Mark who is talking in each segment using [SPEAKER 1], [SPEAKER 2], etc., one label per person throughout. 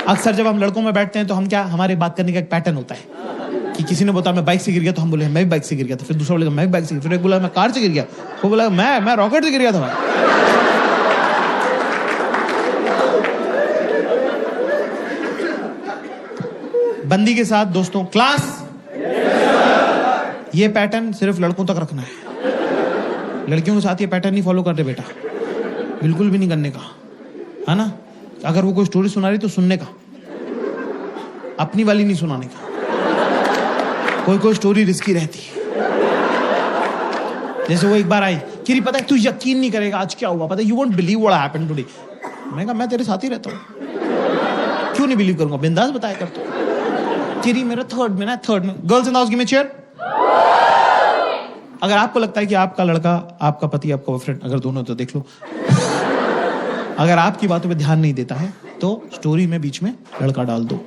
[SPEAKER 1] अक्सर जब हम लड़कों में बैठते हैं तो हम क्या, हमारे बात करने का एक पैटर्न होता है कि किसी ने बोला मैं बाइक से गिर गया तो हम बोले मैं भी बाइक से गिर गया था, फिर दूसरा बोलेगा मैं भी बाइक से, फिर एक बोला मैं कार से गिर गया, वो बोला मैं रॉकेट से गिर गया था भाई। बंदी के साथ दोस्तों क्लास, ये पैटर्न सिर्फ लड़कों तक रखना है, लड़कियों के साथ ये पैटर्न नहीं फॉलो करते बेटा, बिल्कुल भी नहीं करने का, है ना। अगर वो कोई स्टोरी सुना रही तो सुनने का, अपनी वाली नहीं सुनाने का। कोई स्टोरी रिस्की रहती है। जैसे वो एक बार आई, किरी पता है तू यकीन नहीं करेगा आज क्या हुआ, पता है, you won't believe what happened today. मैं कहा मैं तेरे साथ ही रहता हूँ, क्यों नहीं बिलीव करूंगा, बिंदास बताया कर तू। किरी मेरा थर्ड में girls in the house give me chair. अगर आपको लगता है कि आपका लड़का, आपका पति, आपका बॉयफ्रेंड, अगर दोनों तो देख लो, अगर आपकी बातों पे ध्यान नहीं देता है तो स्टोरी में बीच में लड़का डाल दो।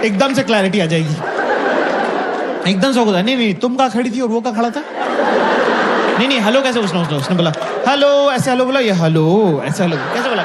[SPEAKER 1] एकदम से क्लैरिटी आ जाएगी, एकदम से होगा नहीं तुम कहाँ खड़ी थी और वो कहाँ खड़ा था, नहीं हेलो कैसे, उसने बोला हेलो ऐसे, हेलो बोला, ये हेलो ऐसे, हेलो कैसे बोला,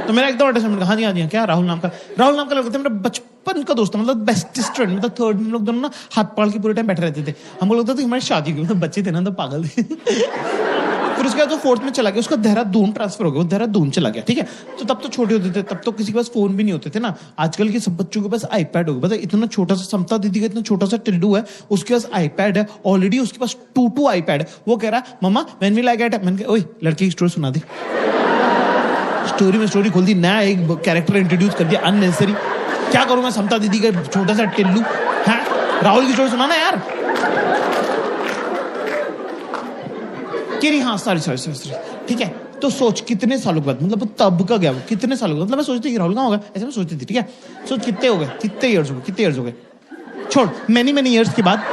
[SPEAKER 1] तो मेरा एकदम अटैचमेंट, हाँ जी क्या राहुल नाम का लड़का था, मेरा बचपन का दोस्त, मतलब बेस्टेस्ट फ्रेंड, मतलब थर्ड में लोग दोनों ना हाथ पकड़ के पूरे टाइम बैठे रहते थे। हमको लगता था कि हमारी शादी हुई, मतलब बच्चे थे ना तो पागल थे। फिर उसके बाद वो फोर्थ में चला गया, उसका देहरादून ट्रांसफर हो गया, वो देहरादून चला गया, ठीक है। तो तब तो छोटे होते थे, तब तो किसी के पास फोन भी नहीं होते थे ना। आजकल के सब बच्चों के पास आईपैड हो गया, पता है, इतना छोटा सा समता दीदी का इतना छोटा सा टिल्डू है, उसके पास आईपैड है ऑलरेडी, उसके पास 2 आईपैड है। वो कह रहा है मम्मा व्हेन विल आई गेट, मैंने कहा ओए लड़के की स्टोरी सुना दी, स्टोरी में स्टोरी खोल दी, नया एक कैरेक्टर इंट्रोड्यूस कर दिया अननेसेसरी। क्या करूं मैं, समता दीदी का छोटा सा टिल्लू है, राहुल की स्टोरी सुनाना यार। हाँ सॉरी ठीक है। तो सोच कितने सालों के बाद, मतलब तब का गया वो, कितने सालों के बाद, मतलब मैं सोचती थी राहुल कहाँ होगा, ऐसे मैं सोचती थी, ठीक है। सोच कितने हो गए, कितने इयर्स हो गए, छोड़ मैनी इयर्स के बाद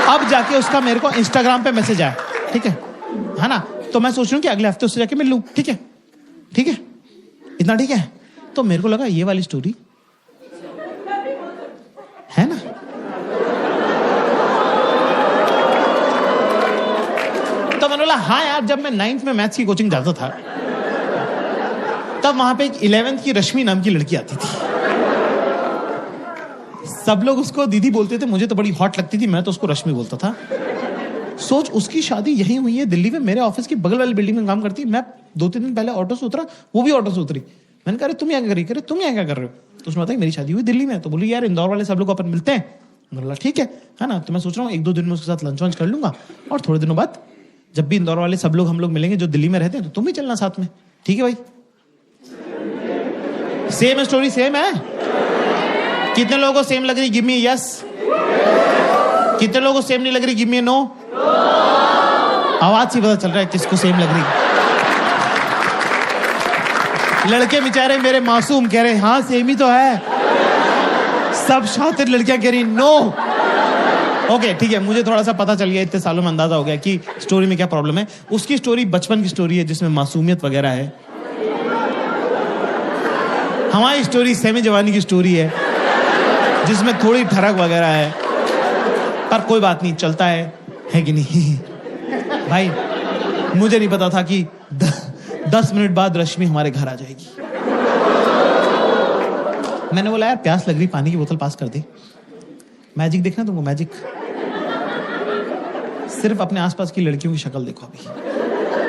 [SPEAKER 1] अब जाके उसका मेरे को इंस्टाग्राम पे मैसेज आया, ठीक है ना। तो मैं सोच रही हूँ कि अगले हफ्ते उससे जाके मिल लूं, ठीक है इतना ठीक है। तो मेरे को लगा ये वाली स्टोरी है ना, तो मैंने बोला हाँ यार, जब मैं 9th में मैथ्स की कोचिंग जाता था तब वहां पे एक 11th की रश्मि नाम की लड़की आती थी, सब लोग उसको दीदी बोलते थे, मुझे तो बड़ी हॉट लगती थी, मैं तो उसको रश्मि बोलता था। सोच उसकी शादी यहीं हुई है दिल्ली में, मेरे ऑफिस की बगल वाली बिल्डिंग में काम करती है। मैं 2-3 दिन पहले ऑटो से उतरा, वो भी ऑटो से उतरी। मैंने कहा तुम यहाँ क्या कर रहे हो, तो उसने बताया मेरी शादी हुई दिल्ली में। तो बोली यार इंदौर वाले सब लोग अपन मिलते हैं, बोला ठीक है ना। तो मैं सोच रहा हूँ 1-2 दिन में उसके साथ लंच वंच कर लूंगा, और थोड़े दिनों बाद जब भी इंदौर वाले सब लोग हम लोग मिलेंगे जो दिल्ली में रहते हैं, तो तुम भी चलना साथ में, ठीक है भाई। सेम स्टोरी सेम है, कितने लोगों को सेम लग रही, गिव मी यस, कितने लोगों को सेम नहीं लग रही, गिव मी नो। आवाज से पता चल रहा है किसको सेम लग रही। लड़के बेचारे मेरे मासूम कह रहे हाँ सेम ही तो है, सब शातिर लड़कियां कह रही नो। ओके ठीक है, मुझे थोड़ा सा पता चल गया, इतने सालों में अंदाजा हो गया कि स्टोरी में क्या प्रॉब्लम है। उसकी स्टोरी बचपन की स्टोरी है जिसमें मासूमियत वगैरह है, हमारी स्टोरी सेमी जवानी की स्टोरी है जिसमें थोड़ी ठरक वगैरह है, पर कोई बात नहीं, चलता है कि नहीं भाई। मुझे नहीं पता था कि 10 मिनट बाद रश्मि हमारे घर आ जाएगी। मैंने बोला यार प्यास लग रही, पानी की बोतल पास कर दे। मैजिक देखना तुमको, मैजिक सिर्फ अपने आसपास की लड़कियों की शक्ल देखो, अभी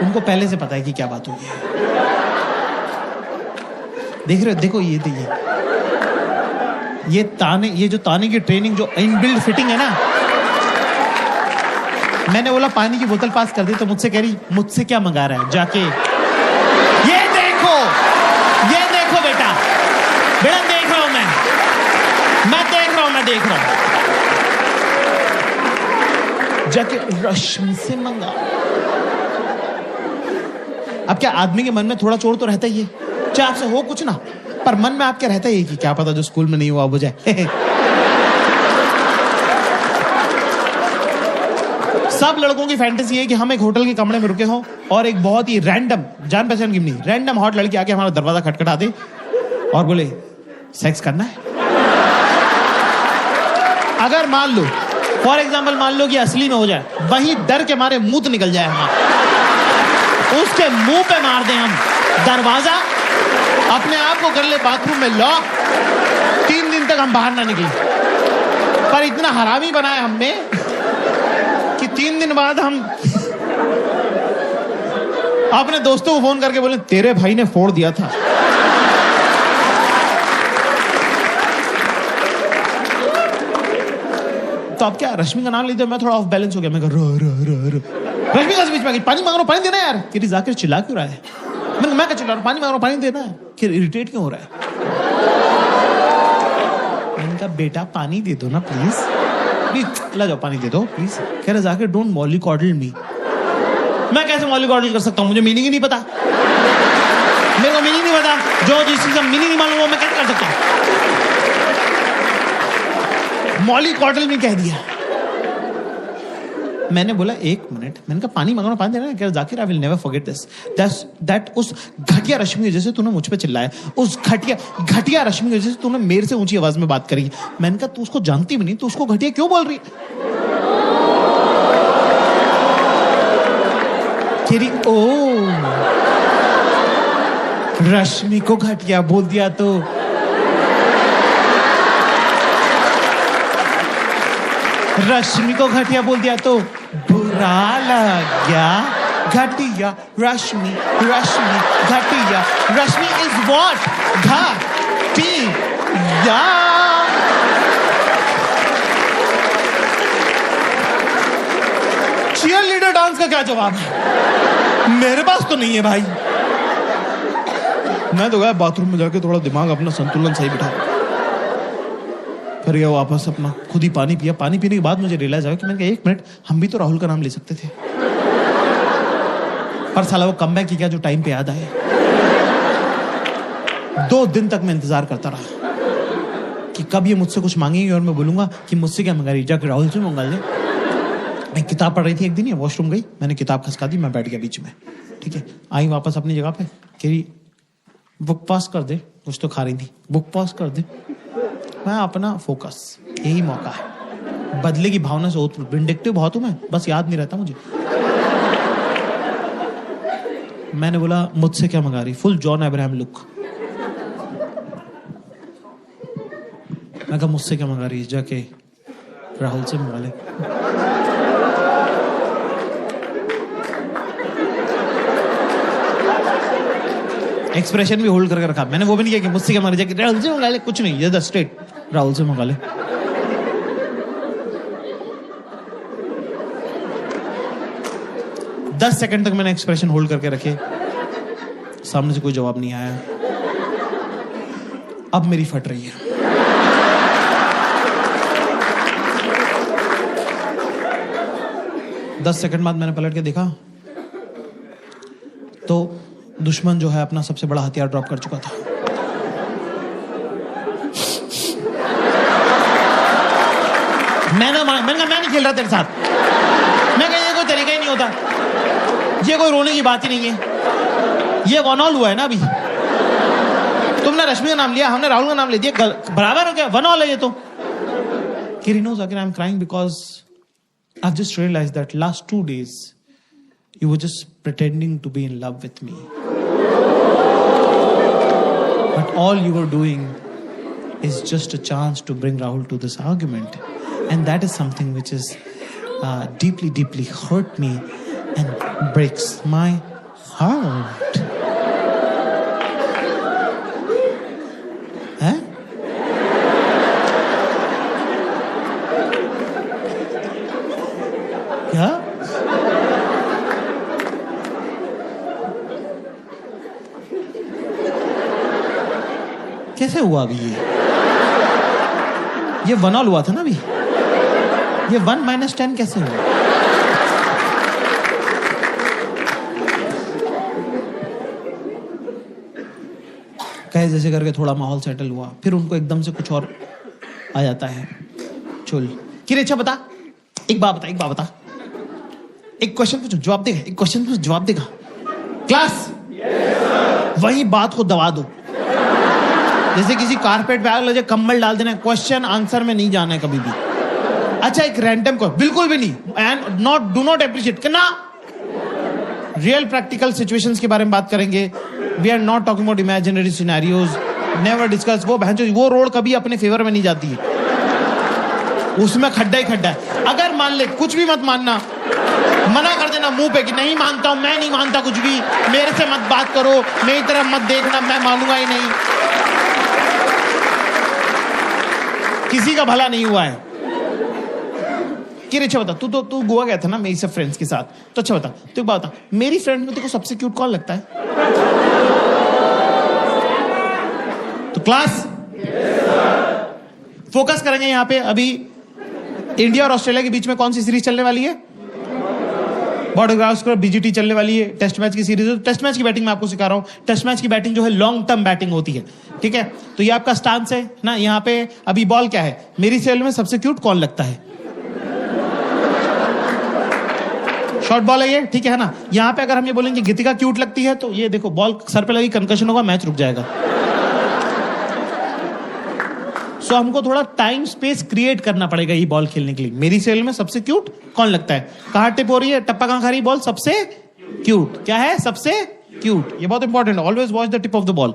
[SPEAKER 1] उनको पहले से पता है कि क्या बात हुई है। देख रहे हो, देखो ये ताने, ये जो ताने की ट्रेनिंग, जो इनबिल्ट फिटिंग है ना। मैंने बोला पानी की बोतल पास कर दी, तो मुझसे कह रही मुझसे क्या मंगा रहा है जाके, ये देखो बेटा देख रहा हूं मैं देख रहा हूं जाके रश्मि से मंगा। अब क्या आदमी के मन में थोड़ा चोर तो रहता ही है, चाहे आपसे हो कुछ ना, पर मन में आपके रहता ही है कि क्या पता जो स्कूल में नहीं हुआ वो जाए। सब लड़कों की फैंटेसी है कि हम एक होटल के कमरे में रुके हों और एक बहुत ही रैंडम, जान पहचान की नहीं, रैंडम हॉट लड़की आके हमारा दरवाजा खटखटा दे और बोले सेक्स करना है। अगर मान लो, फॉर एग्जाम्पल मान लो कि असली में हो जाए, वहीं डर के मारे मुंह निकल जाए हमारा, उसके मुंह पे मार दें हम। दरवाजा अपने आप को कर ले बाथरूम में लॉक, 3 दिन तक हम बाहर ना निकले। पर इतना हरामी बनाया हमने कि 3 दिन बाद हम अपने दोस्तों को फोन करके बोले तेरे भाई ने फोड़ दिया था। तो अब क्या, रश्मि का नाम लेते मैं थोड़ा ऑफ बैलेंस हो गया। मैं कह रश्मि का बीच में पानी मांग रहा हूं, पानी देना यार। कि जाकिर चिल्ला क्यों रहा है? मैं क्या चिल्ला रहा हूं, पानी मांग रहा हूं, पानी देना है। कि इरिटेट क्यों हो रहा है? मैंने कहा बेटा पानी दे दो ना प्लीज, ला जाओ पानी दे दो प्लीज। कह रहे जाकिर डोंट मॉलिकॉडल मी। मैं कैसे मॉलिकॉडल कर सकता हूं? मुझे मीनिंग ही नहीं पता, मेरे को मीनिंग नहीं पता। जो जिस चीज का मीनिंग नहीं मालूम वो मैं कैसे कर सकता हूं? मॉलिकॉडल में कह दिया। मैंने बोला 1 मिनट, मैंने कहा पानी मांगना, पानी देना। कह Zakir I will never forget this, that उस घटिया रश्मि की वजह से तूने मुझ पे चिल्लाया, उस घटिया रश्मि की वजह से तूने मेरे से ऊंची आवाज में बात करी। मैंने कहा तू उसको जानती भी नहीं, तू उसको घटिया क्यों बोल रही? ओ रश्मि को घटिया बोल दिया तो रश्मि को घटिया बोल दिया तो बुरा लग गया। घटिया रश्मि, रश्मि घटिया, रश्मि इज व्हाट? घटिया। चीयर लीडर डांस का क्या जवाब है? मेरे पास तो नहीं है भाई। मैं तो गया बाथरूम में जाके थोड़ा दिमाग अपना संतुलन सही बिठा, फिर गया वापस अपना खुद ही पानी पिया। पानी पीने के बाद मुझे रियलाइज आया कि मैंने कहा 1 मिनट, हम भी तो राहुल का नाम ले सकते थे। पर साला वो कमबैक की क्या जो टाइम पे याद आए। 2 दिन तक मैं इंतजार करता रहा कि कब ये मुझसे कुछ मांगेंगे और मैं बोलूंगा कि मुझसे क्या मंगा रही, जाकर राहुल से मंगा ले। मैं किताब पढ़ रही थी एक दिन, ये वॉशरूम गई, मैंने किताब खसका दी, मैं बैठ गया बीच में। ठीक है, आई वापस अपनी जगह पे, कह रही बुक पास कर दे, कुछ तो खा रही थी, बुक पास कर दे। मैं अपना फोकस, यही मौका है। बदले की भावना से विंडिक्टिव बहुत हूं मैं, बस याद नहीं रहता मुझे। मैंने बोला मुझसे क्या मंगा रही, फुल जॉन अब्राहम लुक। मैं कहा मुझसे क्या मंगा रही, जाके राहुल से मंगा ले। एक्सप्रेशन भी होल्ड करके रखा। मैंने वो भी नहीं किया कि मुझसे क्या मंगा रही, राहुल से मंगा ले, कुछ नहीं, ये स्ट्रेट राहुल से मंगा ले। दस सेकंड तक मैंने एक्सप्रेशन होल्ड करके रखे, सामने से कोई जवाब नहीं आया। अब मेरी फट रही है। दस सेकंड बाद मैंने पलट के देखा तो दुश्मन जो है अपना सबसे बड़ा हथियार ड्रॉप कर चुका था। मैं नहीं खेल रहा तेरे साथ। मैं कहा ये कोई तरीका ही नहीं होता, ये कोई रोने की बात ही नहीं है। ये वन ऑल हुआ है ना अभी। तुमने रश्मि का नाम लिया, हमने राहुल का नाम ले दिया, बराबर हो गया, वन ऑल है ये तो। Kiri knows again I'm crying because I've just realized that last 2 days you were just pretending to be in love with me. But all you were doing is just a chance to bring Rahul to this argument. And that is something which is deeply, deeply hurt me and breaks my heart. Huh? क्या? कैसे हुआ अभी ये 1 all हुआ था ना अभी, ये 1 - 10 कैसे हुआ? कहे जैसे करके थोड़ा माहौल सेटल हुआ, फिर उनको एकदम से कुछ और आ जाता है। चल कि अच्छा बता, एक बात बता, एक क्वेश्चन पूछो जवाब देगा, एक क्वेश्चन पूछो जवाब देगा। क्लास वही बात को दबा दो, जैसे किसी कारपेट पे आग लगे, कंबल डाल देना, क्वेश्चन आंसर में नहीं जाना है कभी भी। अच्छा एक रैंडम को बिल्कुल भी नहीं, एंड डू नॉट अप्रिशिएट करना। रियल प्रैक्टिकल सिचुएशंस के बारे में बात करेंगे. We are not talking about imaginary scenarios. Never discuss. वो रोड कभी अपने फेवर में नहीं जाती है, उसमें खड्डा ही खड्डा है. अगर मान ले, कुछ भी मत मानना, मना कर देना मुंह पे कि नहीं मानता हूं, मैं नहीं मानता कुछ भी, मेरे से मत बात करो, मेरी तरफ मत देखना, मैं मानूंगा ही नहीं. किसी का भला नहीं हुआ है. कि अच्छा बता, तू गोवा गया था ना मेरी सब फ्रेंड्स के साथ, तो अच्छा बता, तू एक बात बता, मेरी फ्रेंड में तेरे को सबसे क्यूट कौन लगता है? तो क्लास फोकस करेंगे यहां पे. अभी इंडिया और ऑस्ट्रेलिया के बीच में कौन सी सीरीज चलने वाली है? बॉर्डर गावस्कर बीजीटी चलने वाली है. टेस्ट मैच की सीरीज है. टेस्ट मैच की बैटिंग मैं आपको सिखा रहा हूं. टेस्ट मैच की बैटिंग जो है लॉन्ग टर्म बैटिंग होती है, ठीक है? तो ये आपका स्टांस है ना. यहाँ पे अभी बॉल क्या है? मेरी सेल में सबसे क्यूट कौन लगता है? शॉर्ट बॉल है ये, ठीक है ना. यहाँ पे अगर हम ये बोलेंगे गीतिका क्यूट लगती है, तो ये देखो बॉल सर पे लगी, कंकशन होगा, मैच रुक जाएगा. सो हमको थोड़ा टाइम स्पेस क्रिएट करना पड़ेगा ये बॉल खेलने के लिए. मेरी सेल में सबसे क्यूट कौन लगता है? कहां टिप हो रही है, टप्पा कहां खा रही है बॉल? सबसे क्यूट. क्या है? सबसे क्यूट. ये बहुत इंपॉर्टेंट है. Always watch the tip of the ball.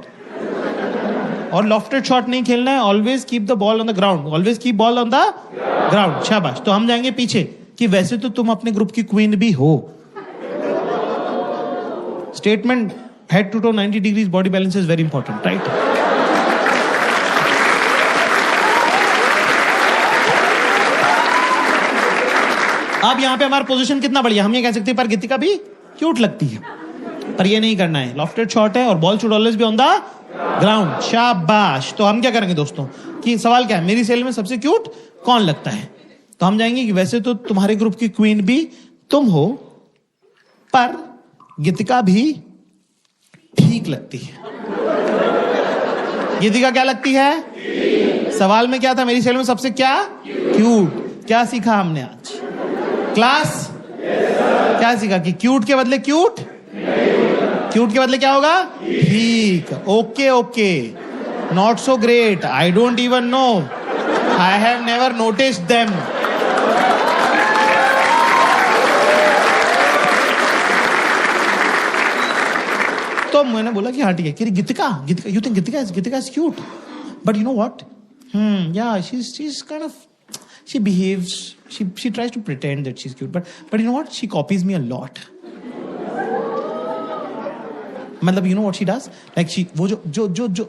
[SPEAKER 1] और लॉफ्टेड शॉट नहीं खेलना है. Always keep the ball on the ground. Always keep ball on the ground. शाबाश. तो हम जाएंगे पीछे कि वैसे तो तुम अपने ग्रुप की क्वीन भी हो. Statement head to toe 90 degrees body balance is very important, right? अब यहां पे हमारा पोजीशन कितना बढ़िया. हम ये कह सकते हैं पर गीतिका भी क्यूट लगती है, पर ये नहीं करना है. लॉफ्टेड शॉट है और ball should always be on the ground. शाबाश. तो हम क्या करेंगे दोस्तों कि सवाल क्या है? मेरी सेल में सबसे क्यूट कौन लगता है? तो हम जाएंगे कि वैसे तो तुम्हारे ग्रुप की क्वीन भी तुम हो, पर गीतिका भी ठीक लगती है. गीतिका क्या लगती है? सवाल में क्या था? मेरी सेल में सबसे क्या क्यूट. क्या सीखा हमने आज क्लास? क्या सीखा कि क्यूट के बदले क्यूट, क्यूट के बदले क्या होगा? ठीक. Okay okay. Not so great. I don't even know. I have never noticed them. तो मैंने बोला कि हाँ ठीक है. कि Gitika, Gitika, you think Gitika is cute, but you know what, yeah, she's kind of, she behaves, she tries to pretend that she's cute, but you know what, she copies me a lot. मतलब you know what she does, like she वो जो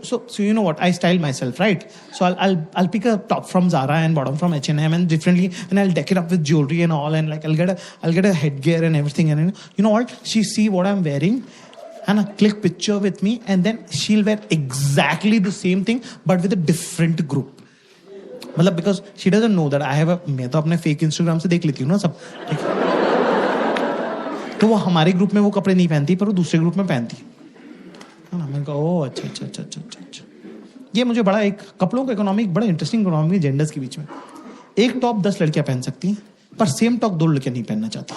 [SPEAKER 1] so you know what, I style myself, right? So I'll pick a top from Zara and bottom from H&M and differently, and I'll deck it up with jewelry and all, and like I'll get a headgear and everything, and you know what, she see what I'm wearing and click picture with me, and then she'll wear exactly the same thing but with a different group. मतलब because she doesn't know that I have a, मैं तो अपने fake Instagram से देख लेती हूँ ना सब, ठीक है? तो वो हमारे ग्रुप में वो कपड़े नहीं पहनती पर वो दूसरे ग्रुप में पहनती है ना. मैंने कहा ओह अच्छा. ये मुझे बड़ा एक कपड़ों का इकोनॉमिक बड़ा इंटरेस्टिंग इकोनॉमिक जेंडर्स के बीच में. एक टॉप 10 लड़कियां पहन सकती हैं पर सेम टॉप 2 लड़कियां नहीं पहनना चाहती.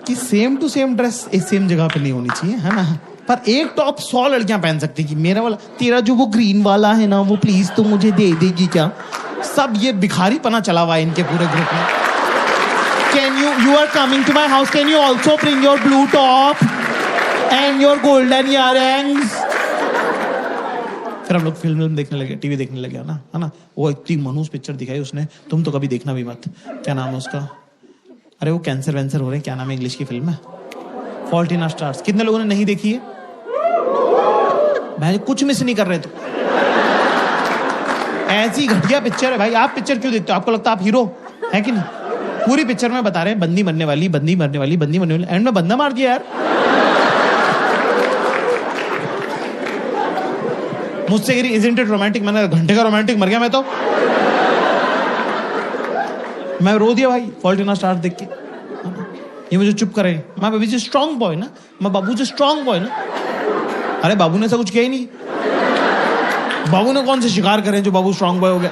[SPEAKER 1] कि सेम टू सेम ड्रेस एक सेम जगह पे नहीं होनी चाहिए, है ना? पर एक टॉप 100 लड़कियां पहन सकती कि मेरा वाला, तेरा जो वो ग्रीन वाला है ना वो प्लीज तो मुझे दे देगी क्या? सब ये भिखारी पना चला हुआ है इनके पूरे ग्रुप में. Can you are coming to my house, can you also bring your blue top and your golden earrings? फिर हम लोग फिल्म देखने लगे, टीवी देखने लगे ना, है ना? वो इतनी मनूस पिक्चर दिखाई उसने, तुम तो कभी देखना भी मत. क्या नाम है उसका? अरे वो कैंसर वैंसर हो रहे हैं, क्या नाम है इंग्लिश की फिल्म है? Fault in our stars. कितने लोगों ने नहीं देखी है? भाई कुछ मिस नहीं कर रहे. तो ऐसी घटिया पिक्चर है भाई. आप पिक्चर क्यों देखते हो? आपको लगता है आप हीरो है कि नहीं? पूरी पिक्चर में बता रहे हैं बंदी मरने वाली, एंड में बंदा मार दिया यार. मुझसे कह रही इजंट इट रोमांटिक. मैंने घंटे का रोमांटिक मर गया मैं तो. मैं रो दिया भाई फॉल्ट इन आवर स्टार्स देख के. ये मुझे चुप करे. मैं बेबी से स्ट्रॉन्ग बॉय ना, मैं बाबू से स्ट्रॉन्ग बॉय ना. अरे बाबू ने ऐसा कुछ किया ही नहीं. बाबू ने कौन से शिकार करे जो बाबू स्ट्रॉन्ग बॉय हो गया?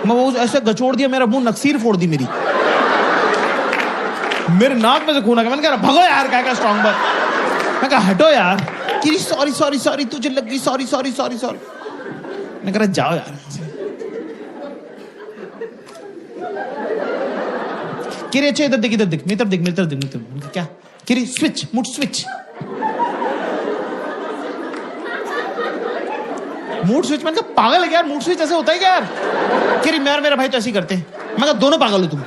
[SPEAKER 1] मैं वो ऐसे गचोड़ दिया, मेरा मुंह नक्सीर फोड़ दी मेरी. मेरे नाक में से खून आ गया. मैंने कहा भगो यार, क्या स्ट्रॉन्ग बॉय. मैं कहा हटो यार. कि सॉरी तुझे लग गई, सॉरी. मैं कह रहा जाओ यार. किरी अच्छा इधर देख, इधर देख, मेरी तरफ देख, मेरी तरफ देख, मेरी तरफ देख। क्या किरी? Switch, mood switch, mood switch. मैंने कहा पागल है क्या यार, मूड स्विच ऐसे होता है क्या यार? किरी मैं और मेरा भाई तो ऐसे ही करते हैं। मैं कहा दोनों पागल हो तुम।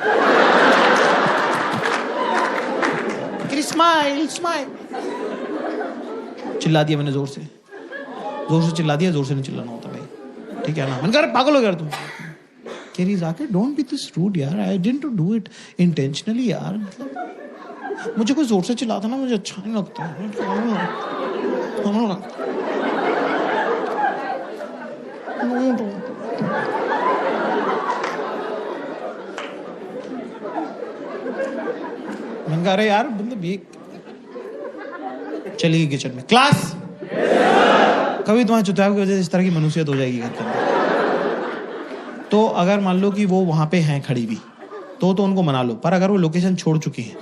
[SPEAKER 1] किरी स्माइल स्माइल। चिल्ला दिया मैंने, जोर से चिल्ला दिया, जोर से नहीं चिल्लाना होता भाई, ठीक है ना? मैंने कहा पागल हो गया तुम। केरी जाके डोंट बी दिस रूड यार, I didn't do it intentionally यार, मतलब मुझे कोई जोर से चिल्लाता ना मुझे अच्छा नहीं लगता। मैंने कहा अरे यार मतलब ये चली गई किचन में। क्लास कभी तुम्हारे चुतियाव की वजह से इस तरह की मनुष्यत हो जाएगी घर के अंदर। तो अगर मान लो कि वो वहां पे हैं खड़ी भी तो उनको मना लो, पर अगर वो लोकेशन छोड़ चुकी है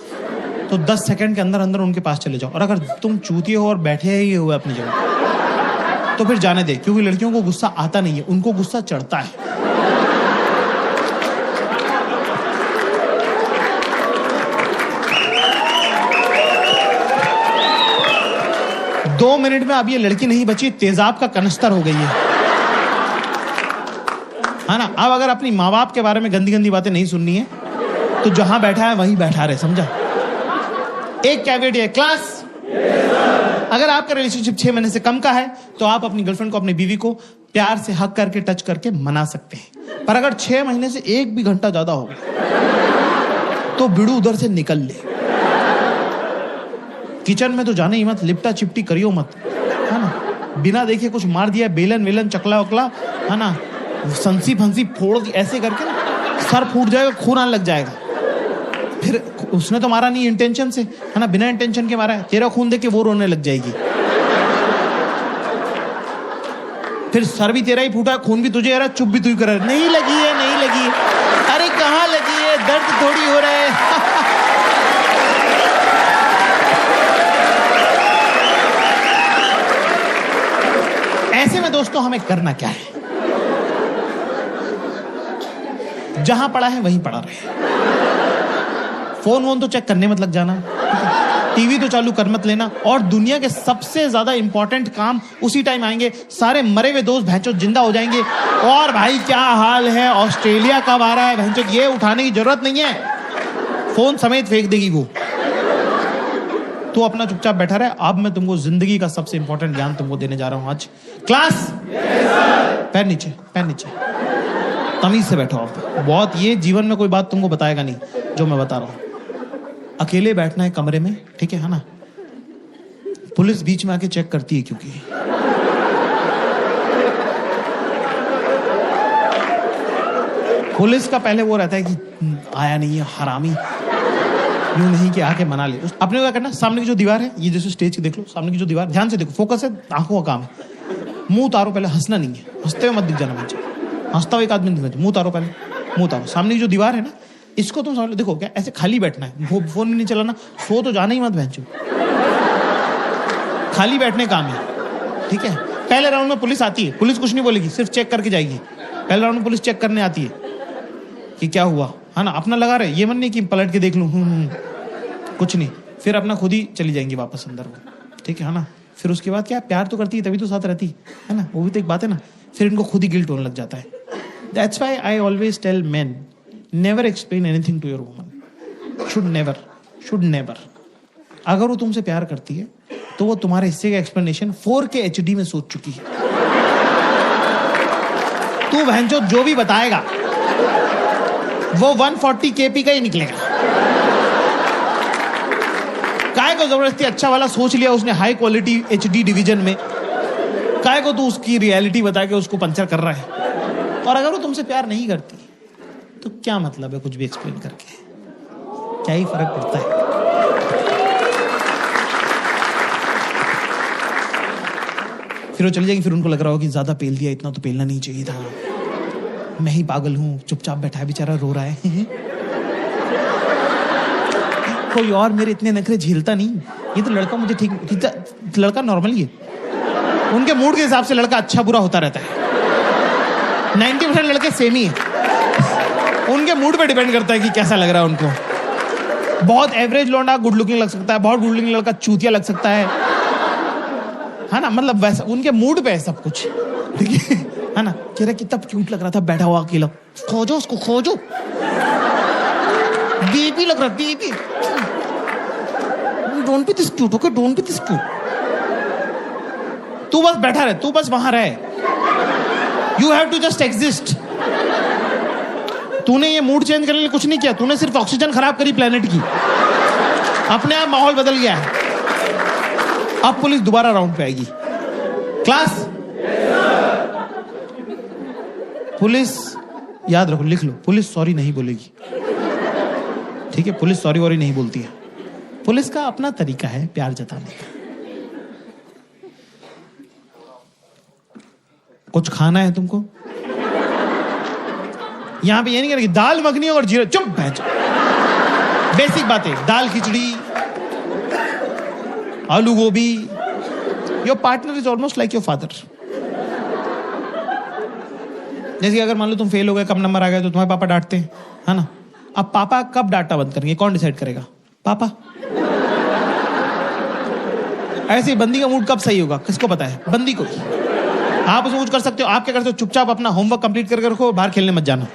[SPEAKER 1] तो 10 सेकंड के अंदर अंदर उनके पास चले जाओ। और अगर तुम चूतिए हो और बैठे ही हुए अपनी जगह तो फिर जाने दे, क्योंकि लड़कियों को गुस्सा आता नहीं है, उनको गुस्सा चढ़ता है। 2 मिनट में अब ये लड़की नहीं बची, तेजाब का कनस्तर हो गई है ना? अब अगर अपनी माँ बाप के बारे में गंदी गंदी बातें नहीं सुननी है तो जहां बैठा है वहीं बैठा रहे, समझा? एक कैवेट है क्लास। अगर आपका रिलेशनशिप 6 महीने से कम का है तो आप अपनी गर्लफ्रेंड को, अपनी बीवी को प्यार से हक करके, टच करके मना सकते हैं। पर अगर 6 महीने से 1 भी घंटा ज्यादा हो तो बिड़ू उधर से निकल ले। किचन में तो जाने ही मत, लिपटा चिपटी करियो मत, है ना? बिना देखे कुछ मार दिया, बेलन वेलन चकला वकला, है ना, संसी फंसी फोड़ दी ऐसे करके ना, सर फूट जाएगा, खून आने लग जाएगा। फिर उसने तो मारा नहीं इंटेंशन से, है ना, बिना इंटेंशन के मारा है। तेरा खून देख के वो रोने लग जाएगी। फिर सर भी तेरा ही फूटा, खून भी तुझे आ रहा, चुप भी तू ही कर रहा है। नहीं लगी है, नहीं लगी है। अरे कहाँ लगी है, दर्द थोड़ी हो रहा है। ऐसे में दोस्तों हमें करना क्या है? जहां पड़ा है वहीं पड़ा रहे। फोन वोन तो चेक करने मत लग जाना, टीवी तो चालू कर मत लेना। और दुनिया के सबसे ज्यादा इंपॉर्टेंट काम उसी टाइम आएंगे। सारे मरे हुए दोस्त भैंचो जिंदा हो जाएंगे। और भाई क्या हाल है, ऑस्ट्रेलिया कब आ रहा है, भैंचो ये उठाने की जरूरत नहीं है, फोन समेत फेंक देगी वो। तो अपना चुपचाप बैठा रहे। अब मैं तुमको जिंदगी का सबसे इंपॉर्टेंट ज्ञान तुमको देने जा रहा हूं आज। क्लास पैर नीचे, पैर नीचे, तमीज से बैठो आप। बहुत, ये जीवन में कोई बात तुमको बताएगा नहीं जो मैं बता रहा हूं। अकेले बैठना है कमरे में, ठीक है ना? पुलिस बीच में आके चेक करती है, क्योंकि पुलिस का पहले वो रहता है कि आया नहीं है हरामी, यूं नहीं कि आके मना ले। आपने क्या करना, सामने की जो दीवार है, ये जैसे स्टेज की देख लो, सामने की जो दीवार, ध्यान से देखो, फोकस है, आंखों का काम है। मुंह उतारो पहले, हंसना नहीं है, हंसते हुए मत दिख जाना बच्चे, हंसता हुआ एक आदमी दिख जाए। मुंह उतारो पहले, मुंह उतारो। सामने की जो दीवार है ना, इसको तुम समझ लो। देखो क्या, ऐसे खाली बैठना है, फोन भी नहीं चलाना, सो तो जाना ही मत बहनचो, खाली बैठने काम है, ठीक है? पहले राउंड में पुलिस आती है, पुलिस कुछ नहीं बोलेगी, सिर्फ चेक करके जाएगी। पहले राउंड में पुलिस चेक करने आती है कि क्या हुआ, है ना, अपना लगा रहे, ये मन नहीं कि पलट के देख लूं, कुछ नहीं। फिर अपना खुद ही चली जाएंगी वापस अंदर वो, ठीक है ना? फिर उसके बाद क्या, प्यार तो करती है तभी तो साथ रहती है ना, वो भी तो एक बात है ना। फिर इनको खुद ही गिल्ट होने लग जाता है। That's why I always tell men, never explain anything to your woman. Should never. अगर वो तुमसे प्यार करती है तो वो तुम्हारे हिस्से का एक्सप्लेनेशन 4K HD में सोच चुकी है। तू बहनचोद जो भी बताएगा वो 140 kp का ही निकलेगा। काय को जबरदस्ती अच्छा वाला सोच लिया उसने, हाई क्वालिटी HD डिवीजन में, काय को तू उसकी रियलिटी बता के उसको पंचर कर रहा है। और अगर वो तुमसे प्यार नहीं करती तो क्या मतलब है कुछ भी एक्सप्लेन करके, क्या ही फर्क पड़ता है? फिर वो चली जाएगी। फिर उनको लग रहा होगा कि ज्यादा पेल दिया, इतना तो पेलना नहीं चाहिए था, मैं ही पागल हूं, चुपचाप बैठा है बेचारा, रो रहा है। कोई और मेरे इतने नखरे झेलता नहीं, ये तो लड़का मुझे ठीक, लड़का नॉर्मली है। उनके मूड के हिसाब से लड़का अच्छा बुरा होता रहता है। 90% लड़के सेम ही है, उनके मूड पे डिपेंड करता है कि कैसा लग रहा है उनको। बहुत एवरेज लौंडा गुड लुकिंग लग सकता है, बहुत गुड लुकिंग लड़का चूतिया लग सकता है ना? मतलब वैसा उनके मूड पे है सब कुछ, ठीक है ना? कह रहा कितना क्यूट लग रहा था बैठा हुआ अकेला, खोजो उसको खोजो, बेबी लग रहा, baby, don't be this cute, okay, don't be this cute. तू बस बैठा रहे, तू बस वहां रहे, you have to just exist. तूने ये मूड चेंज करने के लिए कुछ नहीं किया, तूने सिर्फ ऑक्सीजन खराब करी प्लेनेट की, अपने आप माहौल बदल गया है। अब पुलिस दोबारा राउंड पे आएगी। क्लास, पुलिस याद रखो, लिख लो, पुलिस सॉरी नहीं बोलेगी, ठीक है? पुलिस सॉरी वॉरी नहीं बोलती है, पुलिस का अपना तरीका है प्यार जताने का। कुछ खाना है तुमको? यहां पे ये नहीं करेगी दाल मखनी और जीरा, चुप बैठ। बेसिक बातें, दाल खिचड़ी, आलू गोभी। Your partner is almost like your father. जैसे अगर मान लो तुम फेल हो गए, कम नंबर आ गए, तो तुम्हारे पापा डांटते हैं, है ना? अब पापा कब डांटना बंद करेंगे, कौन डिसाइड करेगा? पापा। ऐसे बंदी का मूड कब सही होगा, किसको पता है? बंदी को ही। आप उसमें कुछ कर सकते हो, आप क्या करते हो? चुपचाप अपना होमवर्क कंप्लीट करके रखो, बाहर खेलने मत जाना।